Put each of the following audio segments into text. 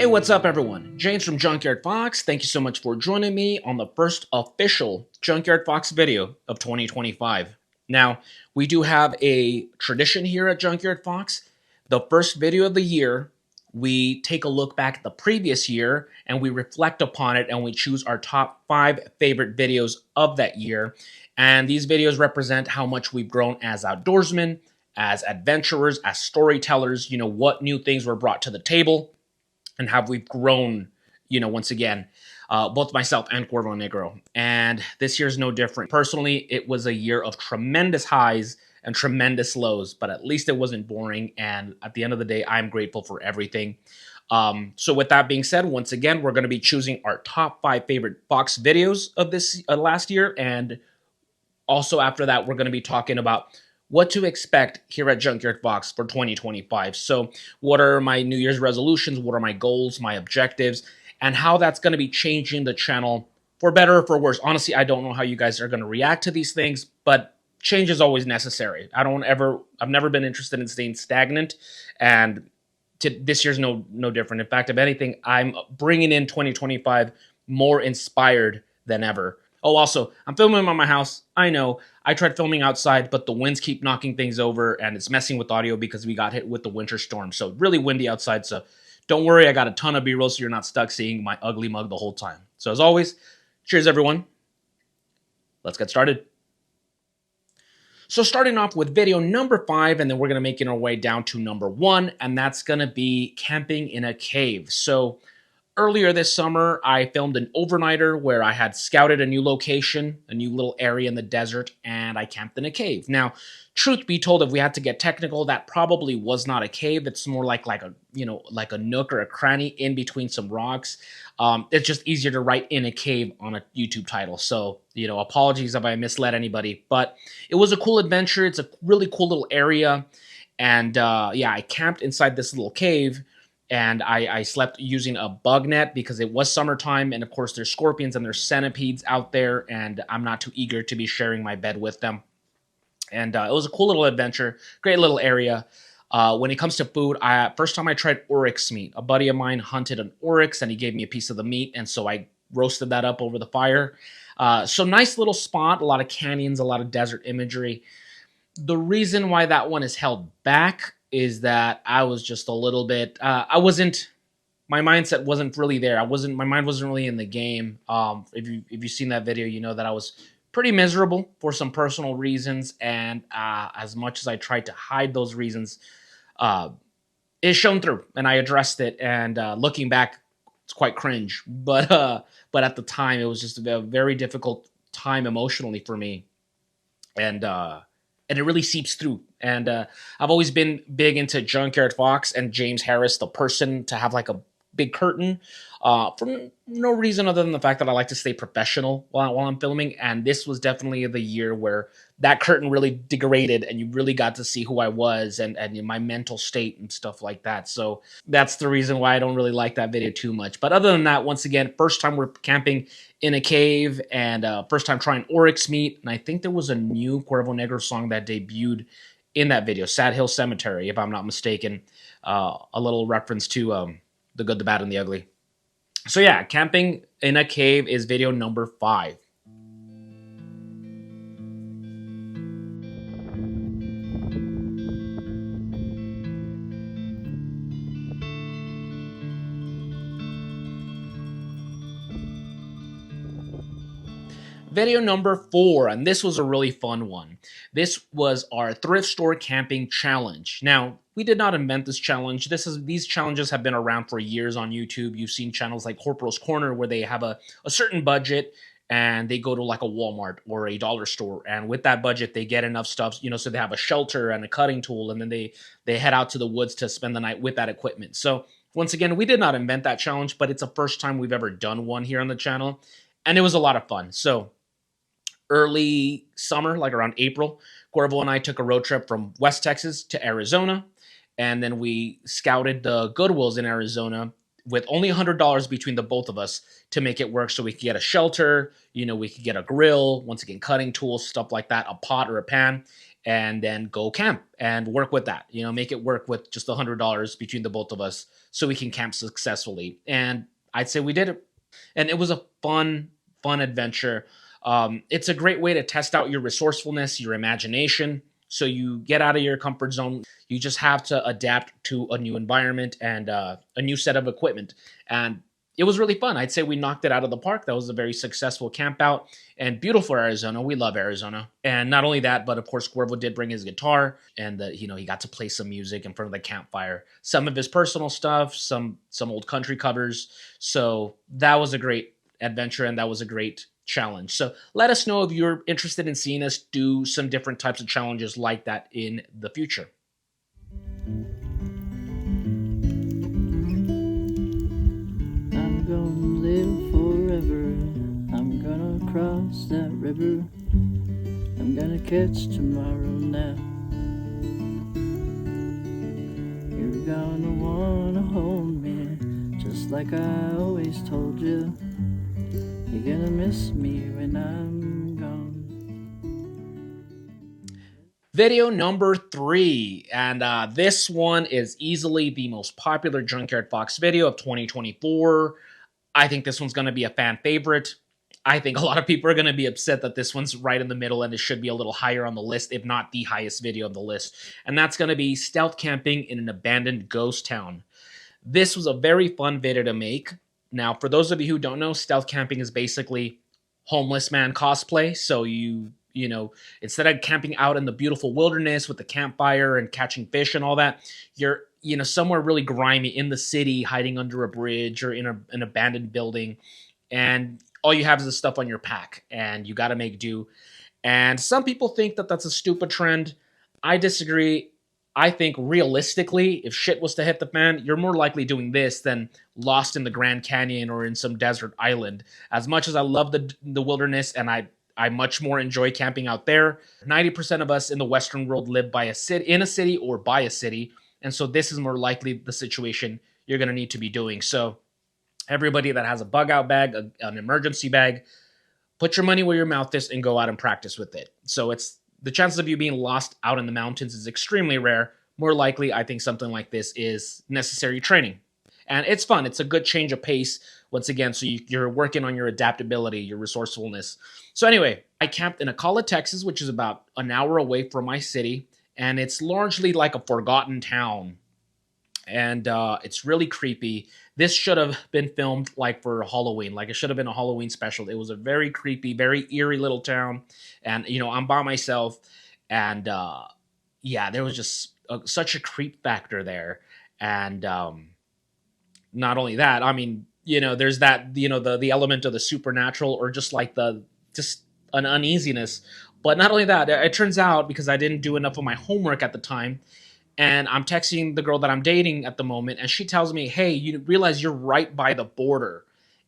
Hey, what's up everyone? James from Junkyard Fox. Thank you so much for joining me on the first official Junkyard Fox video of 2025. Now, we do have a tradition here at Junkyard Fox. The first video of the year, we take a look back at the previous year and we reflect upon it and we choose our top 5 favorite videos of that year. And these videos represent how much we've grown as outdoorsmen, as adventurers, as storytellers, what new things were brought to the table and how we've grown, once again, both myself and Cuervo Negro. And this year's no different. Personally, it was a year of tremendous highs and tremendous lows, but at least it wasn't boring. And at the end of the day, I'm grateful for everything. So with that being said, once again, we're going to be choosing our top 5 favorite Fox videos of this last year. And also after that, we're going to be talking about what to expect here at Junkyard Fox for 2025. So what are my New Year's resolutions? What are my goals, my objectives, and how that's going to be changing the channel for better or for worse? Honestly, I don't know how you guys are going to react to these things, but change is always necessary. I've never been interested in staying stagnant, and this year's no different. In fact, if anything, I'm bringing in 2025 more inspired than ever. Oh, also, I'm filming on my house. I know. I tried filming outside, but the winds keep knocking things over, and it's messing with audio because we got hit with the winter storm. So really windy outside, so don't worry. I got a ton of B-roll, so you're not stuck seeing my ugly mug the whole time. So as always, cheers, everyone. Let's get started. So starting off with video number 5, and then we're going to make our way down to number 1, and that's going to be camping in a cave. So earlier this summer, I filmed an overnighter where I had scouted a new location, a new little area in the desert, and I camped in a cave. Now, truth be told, if we had to get technical, that probably was not a cave. It's more like a nook or a cranny in between some rocks. It's just easier to write in a cave on a YouTube title. So, apologies if I misled anybody, but it was a cool adventure. It's a really cool little area. And I camped inside this little cave. And I slept using a bug net because it was summertime. And of course, there's scorpions and there's centipedes out there. And I'm not too eager to be sharing my bed with them. And it was a cool little adventure. Great little area. When it comes to food, first time I tried oryx meat. A buddy of mine hunted an oryx and he gave me a piece of the meat. And so I roasted that up over the fire. So nice little spot. A lot of canyons, a lot of desert imagery. The reason why that one is held back is that I was just a little bit, my mindset wasn't really there. My mind wasn't really in the game. If you've seen that video, you know that I was pretty miserable for some personal reasons. And as much as I tried to hide those reasons, it's shown through and I addressed it. And looking back, it's quite cringe. But at the time, it was just a very difficult time emotionally for me. And it really seeps through. And I've always been big into Junkyard Fox and James Harris, the person, to have like a big curtain for no reason other than the fact that I like to stay professional while I'm filming. And this was definitely the year where that curtain really degraded and you really got to see who I was and my mental state and stuff like that. So that's the reason why I don't really like that video too much. But other than that, once again, first time we're camping in a cave and first time trying oryx meat. And I think there was a new Cuervo Negro song that debuted in that video, Sad Hill Cemetery, if I'm not mistaken. A little reference to The Good, the Bad, and the Ugly. So yeah, camping in a cave is video number 5. Video number 4, and this was a really fun one. This was our thrift store camping challenge. Now, we did not invent this challenge. These challenges have been around for years on YouTube. You've seen channels like Corporal's Corner where they have a certain budget and they go to like a Walmart or a dollar store. And with that budget, they get enough stuff, so they have a shelter and a cutting tool, and then they head out to the woods to spend the night with that equipment. So once again, we did not invent that challenge, but it's the first time we've ever done one here on the channel. And it was a lot of fun. So early summer, like around April, Cuervo and I took a road trip from West Texas to Arizona. And then we scouted the Goodwills in Arizona with only $100 between the both of us to make it work so we could get a shelter, we could get a grill, once again, cutting tools, stuff like that, a pot or a pan. and then go camp and work with that. You know, make it work with just $100 between the both of us so we can camp successfully. And I'd say we did it. And it was a fun adventure. It's a great way to test out your resourcefulness, your imagination. So you get out of your comfort zone. You just have to adapt to a new environment and a new set of equipment. And it was really fun. I'd say we knocked it out of the park. That was a very successful camp out and beautiful Arizona. We love Arizona. And not only that, but of course, Cuervo did bring his guitar and he got to play some music in front of the campfire. Some of his personal stuff, some old country covers. So that was a great adventure and that was a great challenge. So let us know if you're interested in seeing us do some different types of challenges like that in the future. I'm gonna live forever. I'm gonna cross that river. I'm gonna catch tomorrow now. You're gonna wanna hold me just like I always told you. You're gonna miss me when I'm gone. Video number 3, and this one is easily the most popular Junkyard Fox video of 2024. I think this one's going to be a fan favorite. I think a lot of people are going to be upset that this one's right in the middle and it should be a little higher on the list, if not the highest video on the list. And that's going to be stealth camping in an abandoned ghost town. This was a very fun video to make. Now, for those of you who don't know, stealth camping is basically homeless man cosplay. So you know, instead of camping out in the beautiful wilderness with the campfire and catching fish and all that, you're, somewhere really grimy in the city, hiding under a bridge or in an abandoned building. And all you have is the stuff on your pack and you got to make do. And some people think that that's a stupid trend. I disagree. I think realistically, if shit was to hit the fan, you're more likely doing this than lost in the Grand Canyon or in some desert island. As much as I love the wilderness and I much more enjoy camping out there, 90% of us in the Western world live in a city or by a city. And so this is more likely the situation you're going to need to be doing. So everybody that has a bug out bag, an emergency bag, put your money where your mouth is and go out and practice with it. So the chances of you being lost out in the mountains is extremely rare. More likely, I think something like this is necessary training. And it's fun. It's a good change of pace, once again, so you're working on your adaptability, your resourcefulness. So anyway, I camped in Ocala, Texas, which is about an hour away from my city, and it's largely like a forgotten town. And it's really creepy. This should have been filmed like for Halloween. Like it should have been a Halloween special. It was a very creepy, very eerie little town. And, I'm by myself. And yeah, there was just such a creep factor there. And not only that, I mean, there's that, the element of the supernatural or just like just an uneasiness. But not only that, it turns out because I didn't do enough of my homework at the time, and I'm texting the girl that I'm dating at the moment, and she tells me, hey, you realize you're right by the border.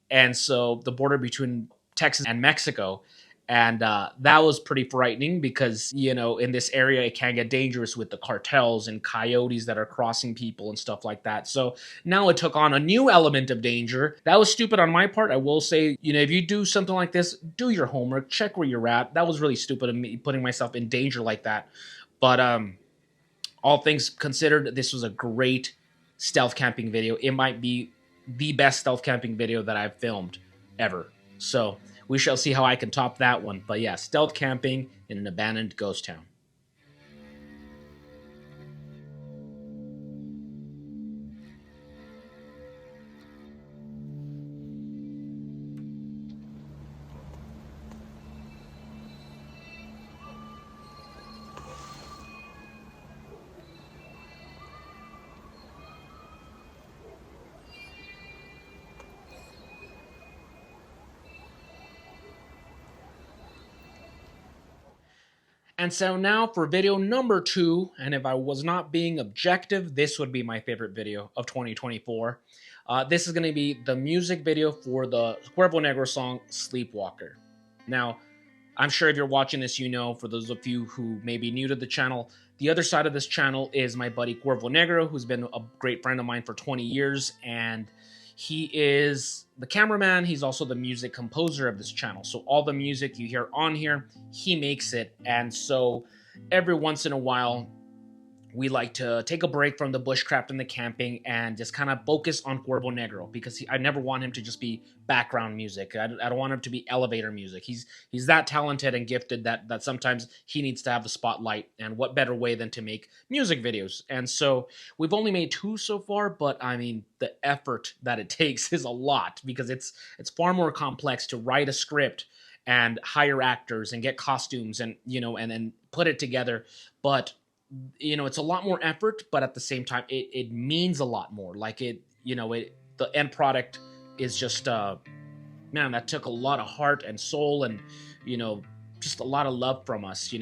And so the border between Texas and Mexico. And that was pretty frightening because, in this area, it can get dangerous with the cartels and coyotes that are crossing people and stuff like that. So now it took on a new element of danger. That was stupid on my part. I will say, if you do something like this, do your homework, check where you're at. That was really stupid of me putting myself in danger like that. But all things considered, this was a great stealth camping video. It might be the best stealth camping video that I've filmed ever. So we shall see how I can top that one. But yeah, stealth camping in an abandoned ghost town. And so now for video number 2, and if I was not being objective, this would be my favorite video of 2024. This is going to be the music video for the Cuervo Negro song, Sleepwalker. Now, I'm sure if you're watching this, for those of you who may be new to the channel, the other side of this channel is my buddy Cuervo Negro, who's been a great friend of mine for 20 years, and he is the cameraman. He's also the music composer of this channel. So all the music you hear on here, he makes it. And so every once in a while, we like to take a break from the bushcraft and the camping and just kind of focus on Cuervo Negro because I never want him to just be background music. I don't want him to be elevator music. He's that talented and gifted that sometimes he needs to have the spotlight. And what better way than to make music videos? And so we've only made 2 so far, but I mean the effort that it takes is a lot because it's far more complex to write a script and hire actors and get costumes and and then put it together. But it's a lot more effort, but at the same time, it means a lot more. Like the end product is just, man, that took a lot of heart and soul and, just a lot of love from us.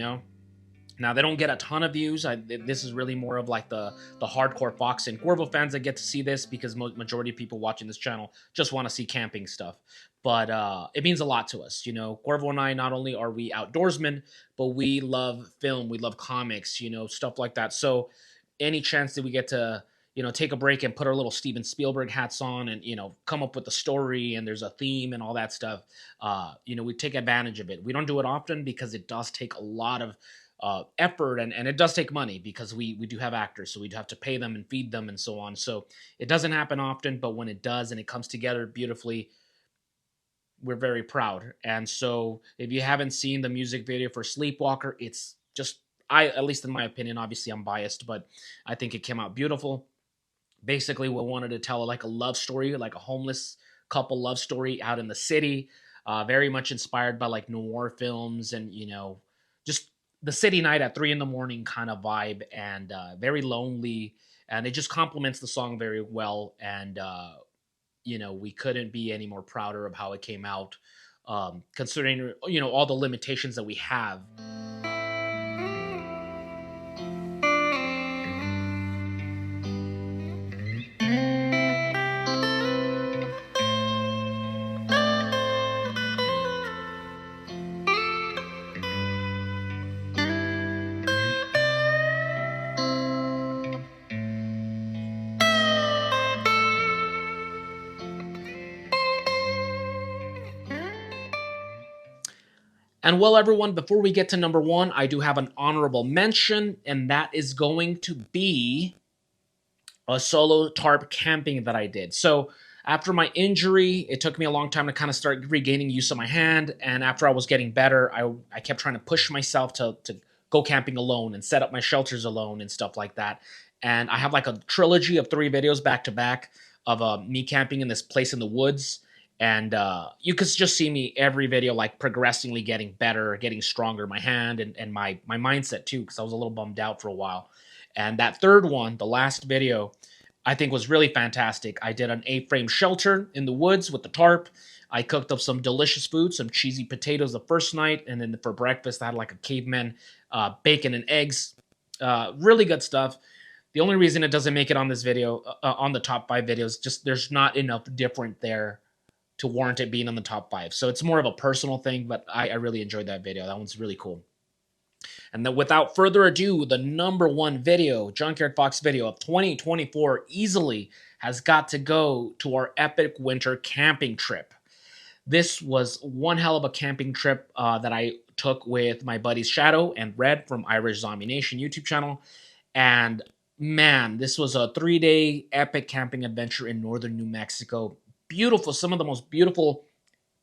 Now they don't get a ton of views. This is really more of like the hardcore Fox and Cuervo fans that get to see this because majority of people watching this channel just want to see camping stuff. But it means a lot to us. Cuervo and I, not only are we outdoorsmen, but we love film, we love comics, stuff like that. So any chance that we get to take a break and put our little Steven Spielberg hats on and come up with a story and there's a theme and all that stuff, we take advantage of it. We don't do it often because it does take a lot of effort and it does take money because we do have actors, so we do have to pay them and feed them and so on. So it doesn't happen often, but when it does and it comes together beautifully, we're very proud. And so if you haven't seen the music video for Sleepwalker, it's just, at least in my opinion, obviously I'm biased, but I think it came out beautiful. Basically, we wanted to tell like a love story, like a homeless couple love story out in the city, very much inspired by like noir films and just the city night at 3 a.m. kind of vibe, and very lonely, and it just complements the song very well. And we couldn't be any more prouder of how it came out, considering all the limitations that we have. And well, everyone, before we get to number 1, I do have an honorable mention, and that is going to be a solo tarp camping that I did. So after my injury, it took me a long time to kind of start regaining use of my hand. And after I was getting better, I kept trying to push myself to go camping alone and set up my shelters alone and stuff like that. And I have like a trilogy of 3 videos back to back of me camping in this place in the woods. And you could just see me every video like progressively getting better, getting stronger, my hand and my mindset too, because I was a little bummed out for a while. And that third one, the last video, I think was really fantastic. I did an A-frame shelter in the woods with the tarp. I cooked up some delicious food, some cheesy potatoes the first night, and then for breakfast I had like a caveman bacon and eggs. Really good stuff. The only reason it doesn't make it on this video, on the top 5 videos, just there's not enough different there to warrant it being on the top 5. So it's more of a personal thing, but I really enjoyed that video. That one's really cool. And then without further ado, the number 1 video, Junkyard Fox video of 2024 easily has got to go to our epic winter camping trip. This was one hell of a camping trip that I took with my buddies Shadow and Red from Irish Zombie Nation YouTube channel. And man, this was a 3-day epic camping adventure in northern New Mexico. Beautiful, some of the most beautiful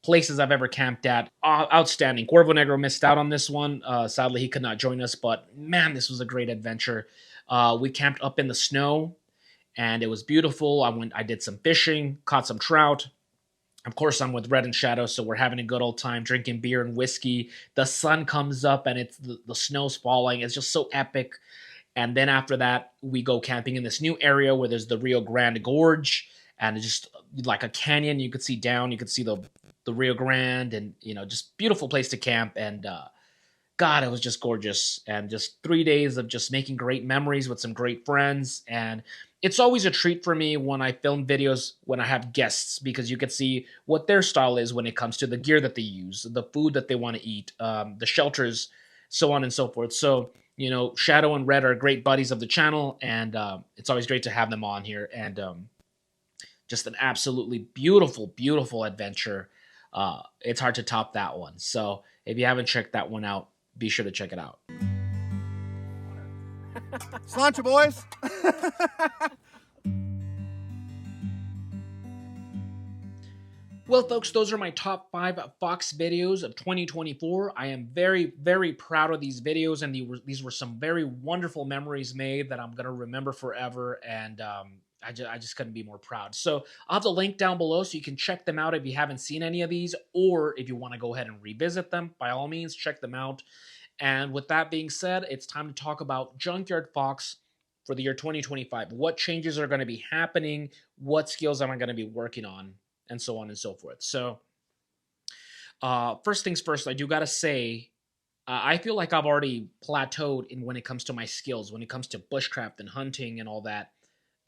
places I've ever camped at. Outstanding. Cuervo Negro missed out on this one. Sadly, he could not join us, but man, this was a great adventure. We camped up in the snow, and it was beautiful. I did some fishing, caught some trout. Of course, I'm with Red and Shadow, so we're having a good old time drinking beer and whiskey. The sun comes up, and it's the snow's falling. It's just so epic. And then after that, we go camping in this new area where there's the Rio Grande Gorge, and it's just like a canyon. You could see down, you could see the Rio Grande, and just beautiful place to camp. And God, it was just gorgeous. And just 3 days of just making great memories with some great friends. And it's always a treat for me when I film videos when I have guests, because you can see what their style is when it comes to the gear that they use, the food that they want to eat, the shelters, so on and so forth. So Shadow and Red are great buddies of the channel, and it's always great to have them on here. And just an absolutely beautiful, beautiful adventure. It's hard to top that one. So if you haven't checked that one out, be sure to check it out. Cilantro, boys. Well, folks, those are my top 5 Fox videos of 2024. I am very, very proud of these videos, and these were some very wonderful memories made that I'm going to remember forever, and I just couldn't be more proud. So I'll have the link down below so you can check them out if you haven't seen any of these, or if you want to go ahead and revisit them, by all means, check them out. And with that being said, it's time to talk about Junkyard Fox for the year 2025. What changes are going to be happening? What skills am I going to be working on? And so on and so forth. So, first things first, I do gotta say, I feel like I've already plateaued in when it comes to my skills, when it comes to bushcraft and hunting and all that.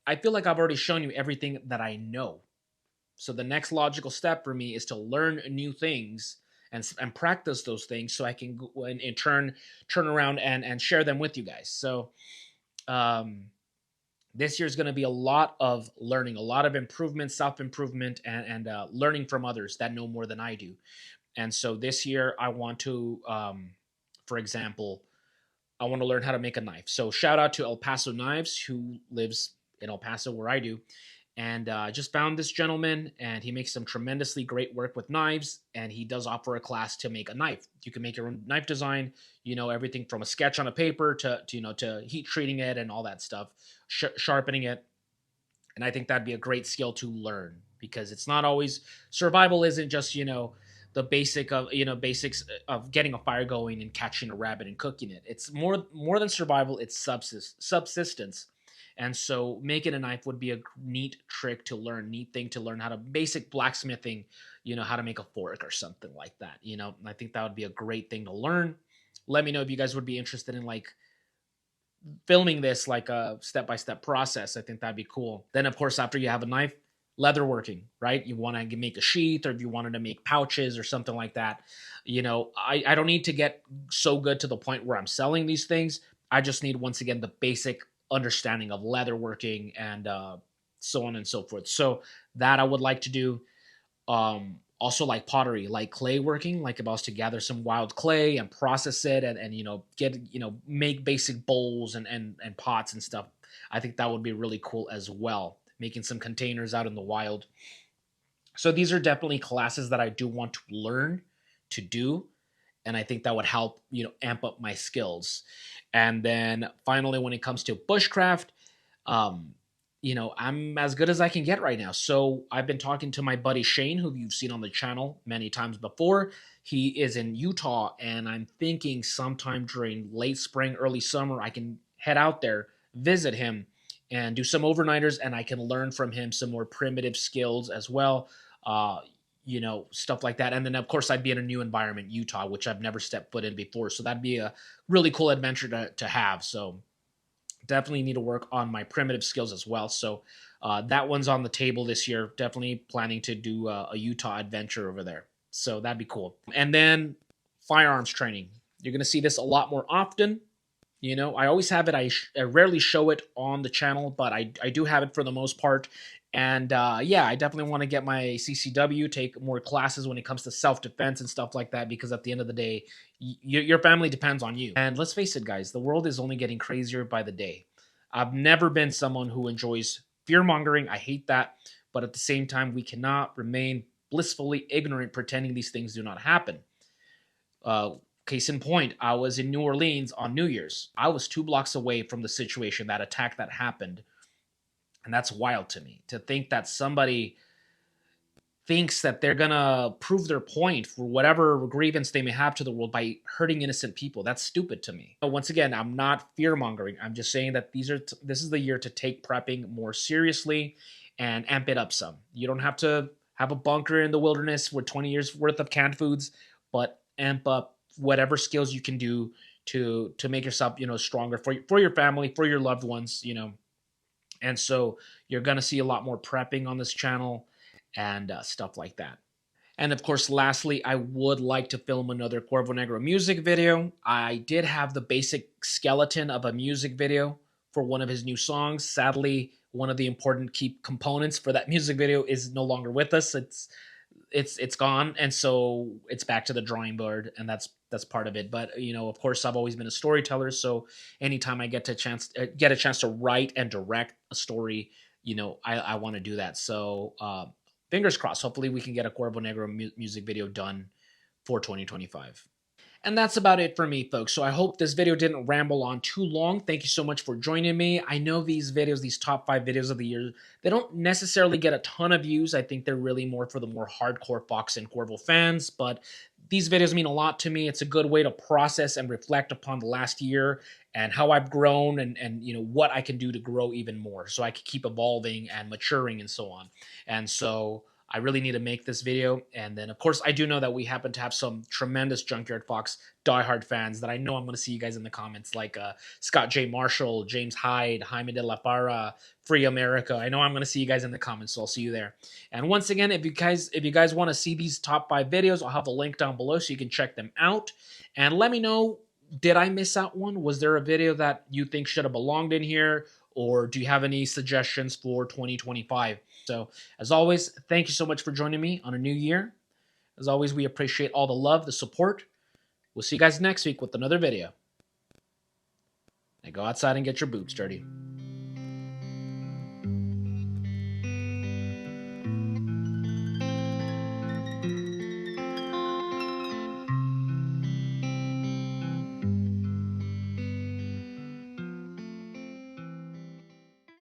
I feel like I've already shown you everything that I know. So the next logical step for me is to learn new things and practice those things, so I can go and in turn turn around and share them with you guys. So, um, this year is going to be a lot of learning, a lot of improvement, self improvement, and learning from others that know more than I do. And so this year, I want to, for example, I want to learn how to make a knife. So shout out to El Paso Knives, who lives in El Paso, where I do. And I just found this gentleman, and he makes some tremendously great work with knives. And he does offer a class to make a knife. You can make your own knife design. You know, everything from a sketch on a paper to heat treating it and all that stuff, sharpening it. And I think that'd be a great skill to learn, because it's not always, survival isn't just the basics of getting a fire going and catching a rabbit and cooking it. It's more than survival. It's subsistence. And so making a knife would be a neat trick to learn, neat thing to learn, how to basic blacksmithing, how to make a fork or something like that. And I think that would be a great thing to learn. Let me know if you guys would be interested in like filming this like a step-by-step process. I think that'd be cool. Then of course, after you have a knife, leatherworking, right? You want to make a sheath, or if you wanted to make pouches or something like that. I don't need to get so good to the point where I'm selling these things. I just need, once again, the basic understanding of leatherworking and so on and so forth. So that I would like to do. Also like pottery, like clay working, like if I was to gather some wild clay and process it and get, make basic bowls and pots and stuff. I think that would be really cool as well. Making some containers out in the wild. So these are definitely classes that I do want to learn to do. And I think that would help, amp up my skills. And then finally, when it comes to bushcraft, I'm as good as I can get right now. So I've been talking to my buddy Shane, who you've seen on the channel many times before. He is in Utah, and I'm thinking sometime during late spring, early summer, I can head out there, visit him, and do some overnighters, and I can learn from him some more primitive skills as well. Stuff like that. And then, of course, I'd be in a new environment, Utah, which I've never stepped foot in before. So that'd be a really cool adventure to have. So definitely need to work on my primitive skills as well. So that one's on the table this year. Definitely planning to do a Utah adventure over there. So that'd be cool. And then firearms training. You're going to see this a lot more often. I always have it. I rarely show it on the channel, but I do have it for the most part. And I definitely want to get my CCW, take more classes when it comes to self-defense and stuff like that, because at the end of the day, your family depends on you. And let's face it, guys, the world is only getting crazier by the day. I've never been someone who enjoys fear-mongering. I hate that. But at the same time, we cannot remain blissfully ignorant, pretending these things do not happen. Case in point, I was in New Orleans on New Year's. I was 2 blocks away from the situation, that attack that happened. And that's wild to me, to think that somebody thinks that they're going to prove their point for whatever grievance they may have to the world by hurting innocent people. That's stupid to me. Once again, I'm not fear-mongering. I'm just saying that this is the year to take prepping more seriously and amp it up some. You don't have to have a bunker in the wilderness with 20 years worth of canned foods, but amp up whatever skills you can do to make yourself, stronger for your family, for your loved ones, And so you're going to see a lot more prepping on this channel and stuff like that. And of course, lastly, I would like to film another Corvo Negro music video. I did have the basic skeleton of a music video for one of his new songs. Sadly, one of the important key components for that music video is no longer with us. it's gone, and so it's back to the drawing board, and that's part of it. But of course, I've always been a storyteller, so anytime I get a chance to write and direct a story, I want to do that. So fingers crossed. Hopefully, we can get a Cuervo Negro music video done for 2025. And that's about it for me, folks. So I hope this video didn't ramble on too long. Thank you so much for joining me. I know these videos, these top 5 videos of the year, they don't necessarily get a ton of views. I think they're really more for the more hardcore Fox and Cuervo fans, but these videos mean a lot to me. It's a good way to process and reflect upon the last year and how I've grown and what I can do to grow even more so I can keep evolving and maturing and so on. And so I really need to make this video. And then, of course, I do know that we happen to have some tremendous Junkyard Fox diehard fans that I know I'm going to see you guys in the comments, like Scott J. Marshall, James Hyde, Jaime de la Parra, Free America. I know I'm going to see you guys in the comments, so I'll see you there. And once again, if you guys want to see these top 5 videos, I'll have a link down below so you can check them out. And let me know, did I miss out one? Was there a video that you think should have belonged in here? Or do you have any suggestions for 2025? So, as always, thank you so much for joining me on a new year. As always, we appreciate all the love, the support. We'll see you guys next week with another video. Now go outside and get your boots dirty.